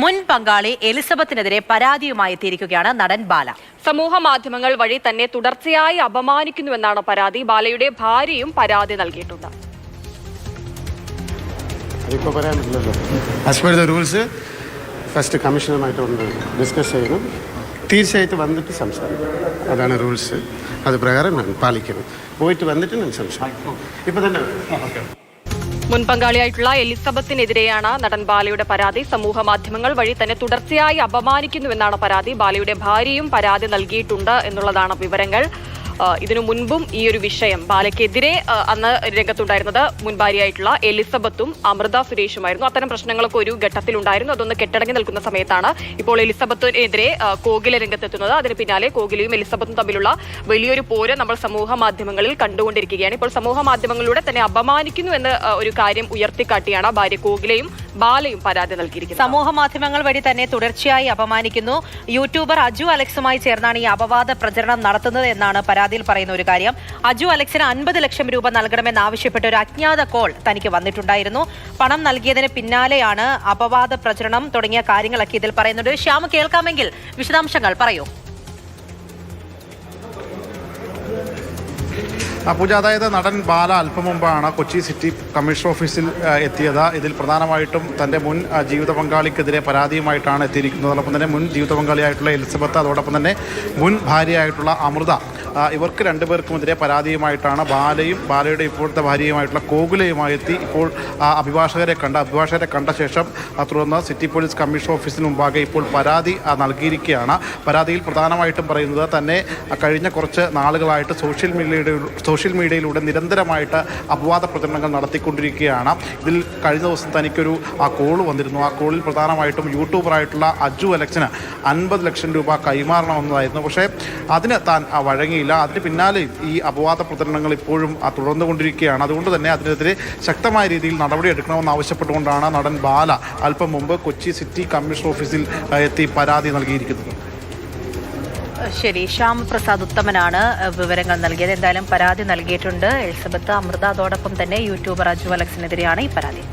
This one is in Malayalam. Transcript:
മുൻ പങ്കാളി എലിസബത്തിനെതിരെ പരാതിയുമായി എത്തിയിരിക്കുകയാണ് നടൻ ബാല. സമൂഹ മാധ്യമങ്ങൾ വഴി തന്നെ തുടർച്ചയായി അപമാനിക്കുന്നുവെന്നാണ് പരാതി. ബാലയുടെ ഭാര്യയും പരാതി നൽകിയിട്ടുണ്ട്. As per the rules first കമ്മീഷനുമായിട്ട് ഒന്ന് ഡിസ്കസ് ചെയ്യണം, തീർച്ചയായിട്ടും വന്നിട്ട് സംസാരിക്കും. അതാണ് റൂൾസ്. അത് പ്രകാരം ഞാൻ പാലിക്കണം. പോയിട്ട് വന്നിട്ട് ഞാൻ സംസാരിക്കും. ഇപ്പം തന്നെ മുൻ പങ്കാളിയായിട്ടുള്ള എലിസബത്തിനെതിരെയാണ് നടൻ ബാലയുടെ പരാതി. സമൂഹ മാധ്യമങ്ങൾ വഴി തന്നെ തുടർച്ചയായി അപമാനിക്കുന്നുവെന്നാണ് പരാതി. ബാലയുടെ ഭാര്യയും പരാതി നൽകിയിട്ടുണ്ട് എന്നുള്ളതാണ് വിവരങ്ങൾ. ഇതിനു മുൻപും ഈ ഒരു വിഷയം ബാലയ്ക്കെതിരെ അന്ന് രംഗത്തുണ്ടായിരുന്നത് മുൻ ഭാര്യയായിട്ടുള്ള എലിസബത്തും അമൃത സുരേഷുമായിരുന്നു. അത്തരം പ്രശ്നങ്ങളൊക്കെ ഒരു ഘട്ടത്തിലുണ്ടായിരുന്നു. അതൊന്ന് കെട്ടടങ്ങി നിൽക്കുന്ന സമയത്താണ് ഇപ്പോൾ എലിസബത്തിനെതിരെ കോകില രംഗത്തെത്തുന്നത്. അതിന് പിന്നാലെ കോകിലയും എലിസബത്തും തമ്മിലുള്ള വലിയൊരു പോര് നമ്മൾ സമൂഹ മാധ്യമങ്ങളിൽ കണ്ടുകൊണ്ടിരിക്കുകയാണ്. ഇപ്പോൾ സമൂഹ മാധ്യമങ്ങളിലൂടെ തന്നെ അപമാനിക്കുന്നു എന്ന ഒരു കാര്യം ഉയർത്തിക്കാട്ടിയാണ് ഭാര്യ കോകിലയും ബാലയും പരാതി നൽകിയിരിക്കുന്നത്. സമൂഹ മാധ്യമങ്ങൾ വഴി തന്നെ തുടർച്ചയായി അപമാനിക്കുന്നു. യൂട്യൂബർ അജു അലക്സുമായി ചേർന്നാണ് ഈ അപവാദ പ്രചരണം നടത്തുന്നത് എന്നാണ് പരാതിയിൽ പറയുന്ന ഒരു കാര്യം. അജു അലക്സിന് 50 ലക്ഷം രൂപ നൽകണമെന്നാവശ്യപ്പെട്ട ഒരു അജ്ഞാത കോൾ തനിക്ക് വന്നിട്ടുണ്ടായിരുന്നു. പണം നൽകിയതിന് പിന്നാലെയാണ് അപവാദ പ്രചരണം തുടങ്ങിയ കാര്യങ്ങളൊക്കെ ഇതിൽ പറയുന്നുണ്ട്. ശ്യാം, കേൾക്കാമെങ്കിൽ വിശദാംശങ്ങൾ പറയൂ. പൂജ, അതായത് നടൻ ബാല അല്പം മുമ്പാണ് കൊച്ചി സിറ്റി കമ്മീഷണർ ഓഫീസിൽ എത്തിയത്. ഇതിൽ പ്രധാനമായിട്ടും തൻ്റെ മുൻ ജീവിത പങ്കാളിക്കെതിരെ പരാതിയുമായിട്ടാണ് എത്തിയിരിക്കുന്നത്. അതോടൊപ്പം തന്നെ മുൻ ജീവിത പങ്കാളിയായിട്ടുള്ള എലിസബത്ത്, അതോടൊപ്പം തന്നെ മുൻ ഭാര്യയായിട്ടുള്ള അമൃത, ഇവർക്ക് രണ്ടുപേർക്കുമെതിരെ പരാതിയുമായിട്ടാണ് ബാലയുടെ ഇപ്പോഴത്തെ ഭാര്യയുമായിട്ടുള്ള കോകുലയുമായി എത്തി ഇപ്പോൾ അഭിഭാഷകരെ കണ്ട ശേഷം തുടർന്ന് സിറ്റി പോലീസ് കമ്മീഷണർ ഓഫീസിന് മുമ്പാകെ ഇപ്പോൾ പരാതി നൽകിയിരിക്കുകയാണ്. പരാതിയിൽ പ്രധാനമായിട്ടും പറയുന്നത് തന്നെ കഴിഞ്ഞ കുറച്ച് നാളുകളായിട്ട് സോഷ്യൽ മീഡിയയിലൂടെ നിരന്തരമായിട്ട് അപവാദ പ്രചരണങ്ങൾ നടത്തിക്കൊണ്ടിരിക്കുകയാണ്. ഇതിൽ കഴിഞ്ഞ ദിവസം തനിക്കൊരു കോൾ വന്നിരുന്നു. ആ കോളിൽ പ്രധാനമായിട്ടും യൂട്യൂബറായിട്ടുള്ള അജു അലക്സിന് 50 ലക്ഷം രൂപ കൈമാറണമെന്നതായിരുന്നു. പക്ഷേ അതിന് താൻ വഴങ്ങിയില്ല. അതിന് പിന്നാലെ ഈ അപവാദ പ്രചരണങ്ങൾ ഇപ്പോഴും തുടർന്നുകൊണ്ടിരിക്കുകയാണ്. അതുകൊണ്ട് തന്നെ അതിനെതിരെ ശക്തമായ രീതിയിൽ നടപടിയെടുക്കണമെന്ന് ആവശ്യപ്പെട്ടുകൊണ്ടാണ് നടൻ ബാല അല്പം മുമ്പ് കൊച്ചി സിറ്റി കമ്മീഷണർ ഓഫീസിൽ എത്തി പരാതി നൽകിയിരിക്കുന്നത്. ശരി, ശ്യാം പ്രസാദ് ഉത്തമനാണ് വിവരങ്ങൾ നൽകിയത്. എന്തായാലും പരാതി നൽകിയിട്ടുണ്ട് എലിസബത്ത്, അമൃത, അതോടൊപ്പം തന്നെ യൂട്യൂബർ അജു അലക്സിനെതിരെയാണ് ഈ പരാതി.